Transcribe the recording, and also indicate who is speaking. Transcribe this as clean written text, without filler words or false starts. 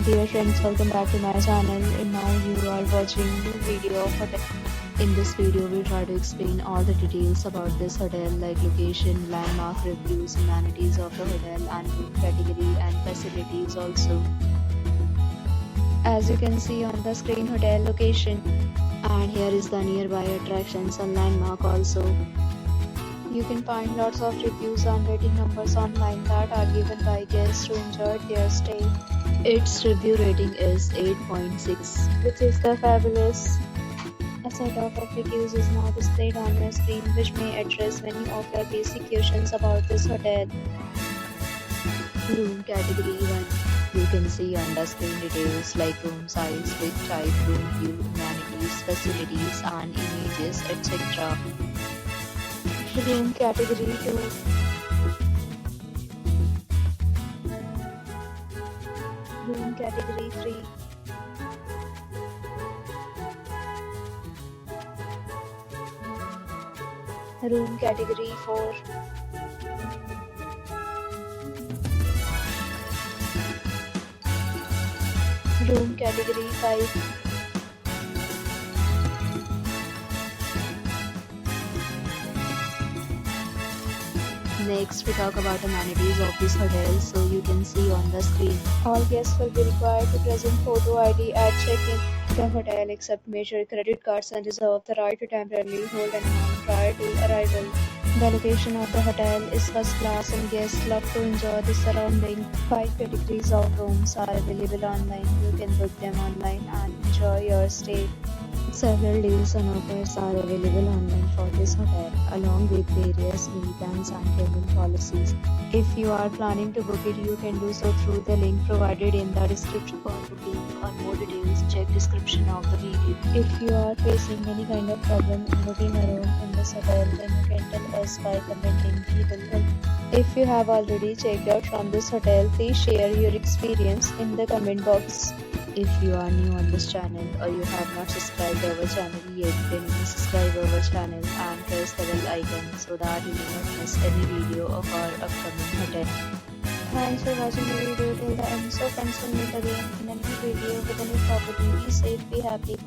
Speaker 1: Dear friends, welcome back to my channel, and now you are watching the video of hotel. In this video, we try to explain all the details about this hotel like location, landmark reviews, amenities of the hotel and room category and facilities also. As you can see on the screen, hotel location, and here is the nearby attractions and landmark also. You can find lots of reviews and rating numbers online that are given by guests who enjoyed their stay. Its review rating is 8.6, which is the fabulous. A set of reviews is now displayed on your screen, which may address many of your basic questions about this hotel. Room category 1. You can see on the screen details like room size, which type, room view, amenities, facilities and images, etc. Room category 2. Room category 3. Room category 4. Room category 5. Next, we talk about amenities of this hotel, so you can see on the screen. All guests will be required to present photo ID at check-in. The hotel accepts major credit cards and reserves the right to temporarily hold an amount prior to arrival. The location of the hotel is first class and guests love to enjoy the surrounding. 5 categories of rooms are available online. You can book them online and enjoy your stay. Several deals and offers are available online for this hotel, along with various meal plans and payment policies. If you are planning to book it, you can do so through the link provided in the description. For booking or more details, check description of the video. If you are facing any kind of problem in booking a room in this hotel, then you can tell us by commenting. We will help. If you have already checked out from this hotel, please share your experience in the comment box. If you are new on this channel or you have not subscribed our channel yet, then please subscribe our channel and press the bell icon so that you will not miss any video of our upcoming hotel. Thanks for watching the video till the end. So friends, will meet again in a new video with a new property. Be safe, be happy.